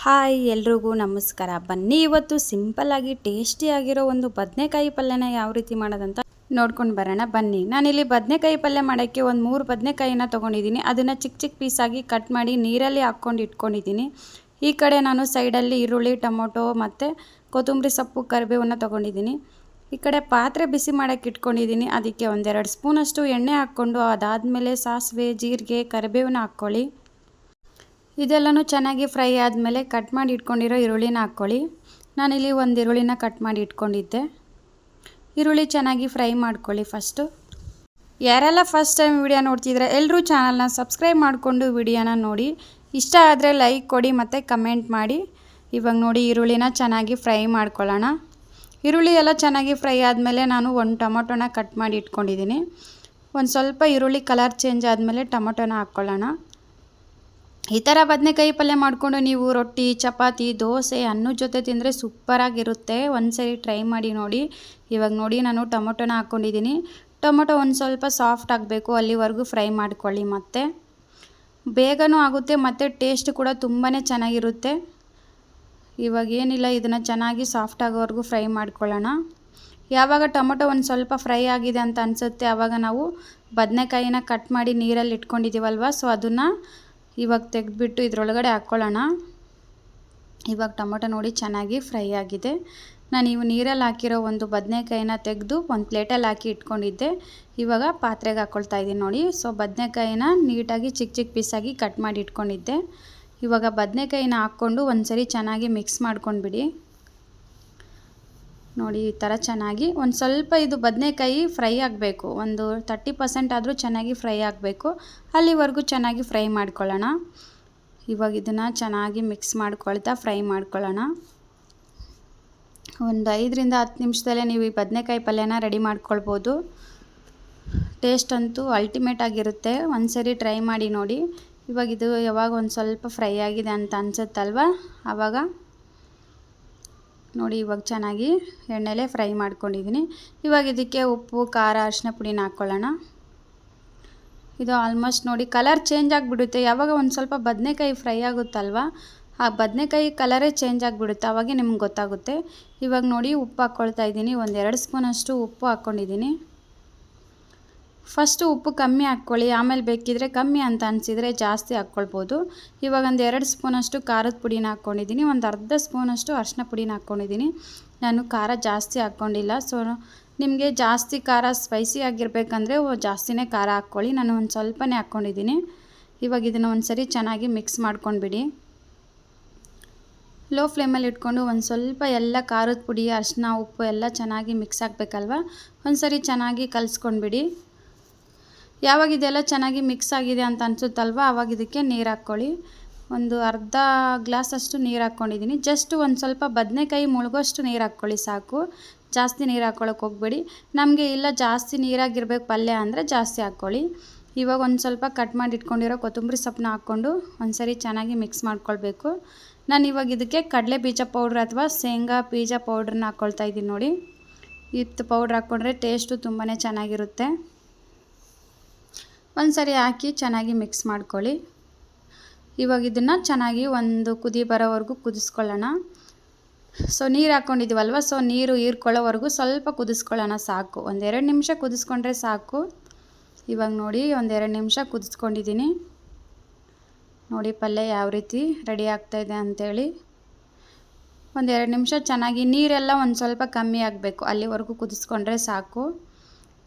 Hi ಎಲ್ರಿಗೂ ನಮಸ್ಕಾರ. ಬನ್ನಿ ಇವತ್ತು ಸಿಂಪಲ್ ಆಗಿ ಟೇಸ್ಟಿ ಆಗಿರೋ ಒಂದು ಬದನೆಕಾಯಿ ಪಲ್ಯನ ಯಾವ ರೀತಿ ಮಾಡೋದಂತ ನೋಡ್ಕೊಂಡು ಬರೋಣ ಬನ್ನಿ. ನಾನಿಲ್ಲಿ ಬದನೆಕಾಯಿ ಪಲ್ಯ ಮಾಡೋಕ್ಕೆ ಒಂದು 3 ಬದನೆಕಾಯಿನ ತೊಗೊಂಡಿದ್ದೀನಿ. ಅದನ್ನು ಚಿಕ್ಕ ಚಿಕ್ಕ ಪೀಸಾಗಿ ಕಟ್ ಮಾಡಿ ನೀರಲ್ಲಿ ಹಾಕ್ಕೊಂಡು ಇಟ್ಕೊಂಡಿದ್ದೀನಿ. ಈ ಕಡೆ ನಾನು ಸೈಡಲ್ಲಿ ಈರುಳ್ಳಿ, ಟೊಮೊಟೊ ಮತ್ತು ಕೊತ್ತಂಬರಿ ಸೊಪ್ಪು, ಕರಿಬೇವನ್ನ ತೊಗೊಂಡಿದ್ದೀನಿ. ಈ ಕಡೆ ಪಾತ್ರೆ ಬಿಸಿ ಮಾಡೋಕ್ಕೆ ಇಟ್ಕೊಂಡಿದ್ದೀನಿ. ಅದಕ್ಕೆ 1-2 ಸ್ಪೂನಷ್ಟು ಎಣ್ಣೆ ಹಾಕ್ಕೊಂಡು ಅದಾದಮೇಲೆ ಸಾಸಿವೆ, ಜೀರಿಗೆ, ಕರಿಬೇವನ್ನ ಹಾಕ್ಕೊಳ್ಳಿ. ಇದೆಲ್ಲನೂ ಚೆನ್ನಾಗಿ ಫ್ರೈ ಆದಮೇಲೆ ಕಟ್ ಮಾಡಿ ಇಟ್ಕೊಂಡಿರೋ ಈರುಳ್ಳಿನ ಹಾಕ್ಕೊಳ್ಳಿ. ನಾನಿಲ್ಲಿ ಒಂದು ಈರುಳ್ಳಿನ ಕಟ್ ಮಾಡಿ ಇಟ್ಕೊಂಡಿದ್ದೆ. ಈರುಳ್ಳಿ ಚೆನ್ನಾಗಿ ಫ್ರೈ ಮಾಡ್ಕೊಳ್ಳಿ ಫಸ್ಟು. ಯಾರೆಲ್ಲ ಫಸ್ಟ್ ಟೈಮ್ ವಿಡಿಯೋ ನೋಡ್ತಿದ್ರೆ ಎಲ್ಲರೂ ಚಾನಲ್ನ ಸಬ್ಸ್ಕ್ರೈಬ್ ಮಾಡಿಕೊಂಡು ವಿಡಿಯೋನ ನೋಡಿ. ಇಷ್ಟ ಆದರೆ ಲೈಕ್ ಕೊಡಿ ಮತ್ತು ಕಮೆಂಟ್ ಮಾಡಿ. ಇವಾಗ ನೋಡಿ ಈರುಳ್ಳಿನ ಚೆನ್ನಾಗಿ ಫ್ರೈ ಮಾಡ್ಕೊಳ್ಳೋಣ. ಈರುಳ್ಳಿ ಎಲ್ಲ ಚೆನ್ನಾಗಿ ಫ್ರೈ ಆದಮೇಲೆ ನಾನು ಒಂದು ಟೊಮೊಟೊನ ಕಟ್ ಮಾಡಿ ಇಟ್ಕೊಂಡಿದ್ದೀನಿ. ಒಂದು ಸ್ವಲ್ಪ ಈರುಳ್ಳಿ ಕಲರ್ ಚೇಂಜ್ ಆದಮೇಲೆ ಟೊಮೊಟೊನ ಹಾಕ್ಕೊಳ್ಳೋಣ. ಈ ಥರ ಬದನೆಕಾಯಿ ಪಲ್ಯ ಮಾಡಿಕೊಂಡು ನೀವು ರೊಟ್ಟಿ, ಚಪಾತಿ, ದೋಸೆ, ಅನ್ನದ ಜೊತೆ ತಿಂದರೆ ಸೂಪರಾಗಿರುತ್ತೆ. ಒಂದ್ಸರಿ ಟ್ರೈ ಮಾಡಿ ನೋಡಿ. ಇವಾಗ ನೋಡಿ ನಾನು ಟೊಮೊಟೊನ ಹಾಕ್ಕೊಂಡಿದ್ದೀನಿ. ಟೊಮೊಟೊ ಒಂದು ಸ್ವಲ್ಪ ಸಾಫ್ಟ್ ಆಗಬೇಕು, ಅಲ್ಲಿವರೆಗೂ ಫ್ರೈ ಮಾಡ್ಕೊಳ್ಳಿ. ಮತ್ತು ಬೇಗನೂ ಆಗುತ್ತೆ ಮತ್ತು ಟೇಸ್ಟ್ ಕೂಡ ತುಂಬಾ ಚೆನ್ನಾಗಿರುತ್ತೆ. ಇವಾಗ ಏನಿಲ್ಲ, ಇದನ್ನು ಚೆನ್ನಾಗಿ ಸಾಫ್ಟ್ ಆಗೋವರೆಗೂ ಫ್ರೈ ಮಾಡ್ಕೊಳ್ಳೋಣ. ಯಾವಾಗ ಟೊಮೊಟೊ ಒಂದು ಸ್ವಲ್ಪ ಫ್ರೈ ಆಗಿದೆ ಅಂತ ಅನಿಸುತ್ತೆ ಆವಾಗ ನಾವು ಬದನೆಕಾಯಿನ ಕಟ್ ಮಾಡಿ ನೀರಲ್ಲಿ ಇಟ್ಕೊಂಡಿದ್ದೀವಲ್ವ, ಸೊ ಅದನ್ನು ಇವಾಗ ತೆಗೆದುಬಿಟ್ಟು ಇದರೊಳಗಡೆ ಹಾಕ್ಕೊಳ್ಳೋಣ. ಇವಾಗ ಟೊಮೊಟೊ ನೋಡಿ ಚೆನ್ನಾಗಿ ಫ್ರೈ ಆಗಿದೆ. ನಾನು ನೀರಲ್ಲಿ ಹಾಕಿರೋ ಒಂದು ಬದನೆಕಾಯಿನ ತೆಗೆದು ಒಂದು ಪ್ಲೇಟಲ್ಲಿ ಹಾಕಿ ಇಟ್ಕೊಂಡಿದ್ದೆ. ಇವಾಗ ಪಾತ್ರೆಗೆ ಹಾಕ್ಕೊಳ್ತಾ ಇದ್ದೀನಿ ನೋಡಿ. ಸೊ ಬದನೆಕಾಯಿನ ನೀಟಾಗಿ ಚಿಕ್ಕ ಚಿಕ್ಕ ಪೀಸಾಗಿ ಕಟ್ ಮಾಡಿ ಇಟ್ಕೊಂಡಿದ್ದೆ. ಇವಾಗ ಬದನೆಕಾಯಿನ ಹಾಕ್ಕೊಂಡು ಒಂದ್ಸರಿ ಚೆನ್ನಾಗಿ ಮಿಕ್ಸ್ ಮಾಡ್ಕೊಂಡ್ಬಿಡಿ. ನೋಡಿ ಈ ಥರ ಚೆನ್ನಾಗಿ ಒಂದು ಸ್ವಲ್ಪ ಇದು ಬದನೆಕಾಯಿ ಫ್ರೈ ಆಗಬೇಕು. ಒಂದು 30% ಆದರೂ ಚೆನ್ನಾಗಿ ಫ್ರೈ ಆಗಬೇಕು. ಅಲ್ಲಿವರೆಗೂ ಚೆನ್ನಾಗಿ ಫ್ರೈ ಮಾಡ್ಕೊಳ್ಳೋಣ. ಇವಾಗ ಇದನ್ನು ಚೆನ್ನಾಗಿ ಮಿಕ್ಸ್ ಮಾಡ್ಕೊಳ್ತಾ ಫ್ರೈ ಮಾಡ್ಕೊಳ್ಳೋಣ. ಒಂದು 5-10 ನಿಮಿಷದಲ್ಲೇ ನೀವು ಈ ಬದನೆಕಾಯಿ ಪಲ್ಯನ ರೆಡಿ ಮಾಡ್ಕೊಳ್ಬೋದು. ಟೇಸ್ಟ್ ಅಂತೂ ಅಲ್ಟಿಮೇಟ್ ಆಗಿರುತ್ತೆ. ಒಂದ್ಸರಿ ಟ್ರೈ ಮಾಡಿ ನೋಡಿ. ಇವಾಗ ಇದು ಯಾವಾಗ ಒಂದು ಸ್ವಲ್ಪ ಫ್ರೈ ಆಗಿದೆ ಅಂತ ಅನಿಸುತ್ತಲ್ವ ಆವಾಗ ನೋಡಿ ಇವಾಗ ಚೆನ್ನಾಗಿ ಎಣ್ಣೆಲೆ ಫ್ರೈ ಮಾಡ್ಕೊಂಡಿದ್ದೀನಿ. ಇವಾಗ ಇದಕ್ಕೆ ಉಪ್ಪು, ಖಾರ, ಅರಿಶಿನ ಪುಡಿನ ಹಾಕ್ಕೊಳ್ಳೋಣ. ಇದು ಆಲ್ಮೋಸ್ಟ್ ನೋಡಿ ಕಲರ್ ಚೇಂಜ್ ಆಗಿಬಿಡುತ್ತೆ. ಯಾವಾಗ ಒಂದು ಸ್ವಲ್ಪ ಬದನೆಕಾಯಿ ಫ್ರೈ ಆಗುತ್ತಲ್ವ, ಆ ಬದನೆಕಾಯಿ ಕಲರೇ ಚೇಂಜ್ ಆಗಿಬಿಡುತ್ತೆ, ಆವಾಗೇ ನಿಮ್ಗೆ ಗೊತ್ತಾಗುತ್ತೆ. ಇವಾಗ ನೋಡಿ ಉಪ್ಪು ಹಾಕ್ಕೊಳ್ತಾ ಇದ್ದೀನಿ. 1-2 ಸ್ಪೂನಷ್ಟು ಉಪ್ಪು ಹಾಕ್ಕೊಂಡಿದ್ದೀನಿ. ಫಸ್ಟು ಉಪ್ಪು ಕಮ್ಮಿ ಹಾಕ್ಕೊಳ್ಳಿ, ಆಮೇಲೆ ಬೇಕಿದ್ರೆ ಕಮ್ಮಿ ಅಂತ ಅನಿಸಿದರೆ ಜಾಸ್ತಿ ಹಾಕ್ಕೊಳ್ಬೋದು. ಇವಾಗ 1-2 ಸ್ಪೂನಷ್ಟು ಖಾರದ ಪುಡಿನ ಹಾಕ್ಕೊಂಡಿದ್ದೀನಿ. ಒಂದು ಅರ್ಧ ಸ್ಪೂನಷ್ಟು ಅರಿಶಿನ ಪುಡಿನ ಹಾಕ್ಕೊಂಡಿದ್ದೀನಿ. ನಾನು ಖಾರ ಜಾಸ್ತಿ ಹಾಕ್ಕೊಂಡಿಲ್ಲ. ಸೊ ನಿಮಗೆ ಜಾಸ್ತಿ ಖಾರ ಸ್ಪೈಸಿ ಆಗಿರಬೇಕಂದ್ರೆ ಜಾಸ್ತಿನೇ ಖಾರ ಹಾಕ್ಕೊಳ್ಳಿ. ನಾನು ಒಂದು ಸ್ವಲ್ಪನೇ ಹಾಕ್ಕೊಂಡಿದ್ದೀನಿ. ಇವಾಗ ಇದನ್ನು ಒಂದು ಸರಿ ಚೆನ್ನಾಗಿ ಮಿಕ್ಸ್ ಮಾಡ್ಕೊಂಡ್ಬಿಡಿ. ಲೋ ಫ್ಲೇಮಲ್ಲಿ ಇಟ್ಕೊಂಡು ಒಂದು ಸ್ವಲ್ಪ ಎಲ್ಲ ಖಾರದ ಪುಡಿ, ಅರಿಶಿನ, ಉಪ್ಪು ಎಲ್ಲ ಚೆನ್ನಾಗಿ ಮಿಕ್ಸ್ ಆಗಬೇಕಲ್ವ, ಒಂದು ಸರಿ ಚೆನ್ನಾಗಿ ಕಲಿಸ್ಕೊಂಡ್ಬಿಡಿ. ಯಾವಾಗ ಇದೆಲ್ಲ ಚೆನ್ನಾಗಿ ಮಿಕ್ಸ್ ಆಗಿದೆ ಅಂತ ಅನಿಸುತ್ತಲ್ವ ಆವಾಗ ಇದಕ್ಕೆ ನೀರು ಹಾಕ್ಕೊಳ್ಳಿ. ಒಂದು ಅರ್ಧ ಗ್ಲಾಸಷ್ಟು ನೀರು ಹಾಕ್ಕೊಂಡಿದ್ದೀನಿ. ಜಸ್ಟ್ ಒಂದು ಸ್ವಲ್ಪ ಬದನೆಕಾಯಿ ಮುಳುಗೋಷ್ಟು ನೀರು ಹಾಕ್ಕೊಳ್ಳಿ ಸಾಕು. ಜಾಸ್ತಿ ನೀರು ಹಾಕ್ಕೊಳ್ಳೋಕೆ ಹೋಗಬೇಡಿ. ನಮಗೆ ಇಲ್ಲ ಜಾಸ್ತಿ ನೀರಾಗಿರ್ಬೇಕು ಪಲ್ಯ ಅಂದರೆ ಜಾಸ್ತಿ ಹಾಕ್ಕೊಳ್ಳಿ. ಇವಾಗ ಒಂದು ಸ್ವಲ್ಪ ಕಟ್ ಮಾಡಿ ಇಟ್ಕೊಂಡಿರೋ ಕೊತ್ತಂಬರಿ ಸೊಪ್ಪನ್ನ ಹಾಕ್ಕೊಂಡು ಒಂದು ಸರಿ ಚೆನ್ನಾಗಿ ಮಿಕ್ಸ್ ಮಾಡ್ಕೊಳ್ಬೇಕು. ನಾನು ಇವಾಗ ಇದಕ್ಕೆ ಕಡಲೆ ಬೀಜ ಪೌಡ್ರ್ ಅಥವಾ ಶೇಂಗಾ ಬೀಜ ಪೌಡ್ರನ್ನ ಹಾಕ್ಕೊಳ್ತಾ ಇದ್ದೀನಿ ನೋಡಿ. ಇತ್ತು ಪೌಡ್ರ್ ಹಾಕ್ಕೊಂಡ್ರೆ ಟೇಸ್ಟು ತುಂಬಾ ಚೆನ್ನಾಗಿರುತ್ತೆ. ಒಂದು ಸರಿ ಹಾಕಿ ಚೆನ್ನಾಗಿ ಮಿಕ್ಸ್ ಮಾಡ್ಕೊಳ್ಳಿ. ಇವಾಗ ಇದನ್ನು ಚೆನ್ನಾಗಿ ಒಂದು ಕುದಿ ಬರೋವರೆಗೂ ಕುದಿಸ್ಕೊಳ್ಳೋಣ. ಸೊ ನೀರು ಹಾಕ್ಕೊಂಡಿದ್ದೀವಲ್ವ, ಸೊ ನೀರು ಹೀರ್ಕೊಳ್ಳೋವರೆಗೂ ಸ್ವಲ್ಪ ಕುದಿಸ್ಕೊಳ್ಳೋಣ ಸಾಕು. 1-2 ನಿಮಿಷ ಕುದಿಸ್ಕೊಂಡ್ರೆ ಸಾಕು. ಇವಾಗ ನೋಡಿ 1-2 ನಿಮಿಷ ಕುದಿಸ್ಕೊಂಡಿದ್ದೀನಿ. ನೋಡಿ ಪಲ್ಯ ಯಾವ ರೀತಿ ರೆಡಿ ಆಗ್ತಾಯಿದೆ ಅಂಥೇಳಿ. 1-2 ನಿಮಿಷ ಚೆನ್ನಾಗಿ ನೀರೆಲ್ಲ ಒಂದು ಸ್ವಲ್ಪ ಕಮ್ಮಿ ಆಗಬೇಕು, ಅಲ್ಲಿವರೆಗೂ ಕುದಿಸ್ಕೊಂಡ್ರೆ ಸಾಕು.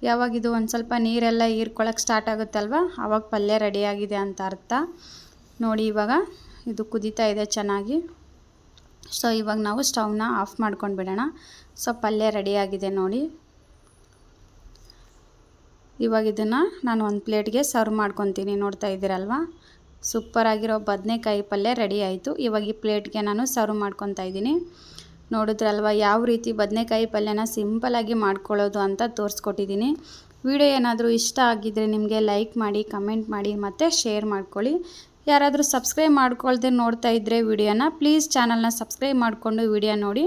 ಯಾವಾಗ ಇದು ಒಂದು ಸ್ವಲ್ಪ ನೀರೆಲ್ಲ ಹೀರ್ಕೊಳ್ಳೋಕೆ ಸ್ಟಾರ್ಟ್ ಆಗುತ್ತಲ್ವ ಆವಾಗ ಪಲ್ಯ ರೆಡಿಯಾಗಿದೆ ಅಂತ ಅರ್ಥ. ನೋಡಿ ಇವಾಗ ಇದು ಕುದೀತಾ ಇದೆ ಚೆನ್ನಾಗಿ. ಸೊ ಇವಾಗ ನಾವು ಸ್ಟವ್ನ ಆಫ್ ಮಾಡ್ಕೊಂಡು ಬಿಡೋಣ. ಸೊ ಪಲ್ಯ ರೆಡಿಯಾಗಿದೆ ನೋಡಿ. ಇವಾಗ ಇದನ್ನು ನಾನು ಒಂದು ಪ್ಲೇಟ್ಗೆ ಸರ್ವ್ ಮಾಡ್ಕೊತೀನಿ. ನೋಡ್ತಾ ಇದ್ದೀರಲ್ವ, ಸೂಪರಾಗಿರೋ ಬದನೆಕಾಯಿ ಪಲ್ಯ ರೆಡಿ ಆಯಿತು. ಇವಾಗ ಈ ಪ್ಲೇಟ್ಗೆ ನಾನು ಸರ್ವ್ ಮಾಡ್ಕೊತಾ ಇದ್ದೀನಿ. ನೋಡಿದ್ರಲ್ವ ಯಾವ ರೀತಿ ಬದನೆಕಾಯಿ ಪಲ್ಯನ ಸಿಂಪಲಾಗಿ ಮಾಡ್ಕೊಳ್ಳೋದು ಅಂತ ತೋರಿಸ್ಕೊಟ್ಟಿದ್ದೀನಿ. ವಿಡಿಯೋ ಏನಾದರೂ ಇಷ್ಟ ಆಗಿದ್ದರೆ ನಿಮಗೆ ಲೈಕ್ ಮಾಡಿ, ಕಮೆಂಟ್ ಮಾಡಿ ಮತ್ತು ಶೇರ್ ಮಾಡ್ಕೊಳ್ಳಿ. ಯಾರಾದರೂ ಸಬ್ಸ್ಕ್ರೈಬ್ ಮಾಡ್ಕೊಳ್ದೆ ನೋಡ್ತಾ ಇದ್ದರೆ ವಿಡಿಯೋನ ಪ್ಲೀಸ್ ಚಾನಲ್ನ ಸಬ್ಸ್ಕ್ರೈಬ್ ಮಾಡಿಕೊಂಡು ವಿಡಿಯೋ ನೋಡಿ.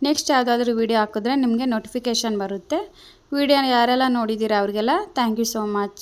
ನೆಕ್ಸ್ಟ್ ಯಾವುದಾದ್ರೂ ವಿಡಿಯೋ ಹಾಕಿದ್ರೆ ನಿಮಗೆ ನೋಟಿಫಿಕೇಷನ್ ಬರುತ್ತೆ. ವಿಡಿಯೋನ ಯಾರೆಲ್ಲ ನೋಡಿದ್ದೀರಾ ಅವರಿಗೆಲ್ಲ ಥ್ಯಾಂಕ್ ಯು ಸೋ ಮಚ್.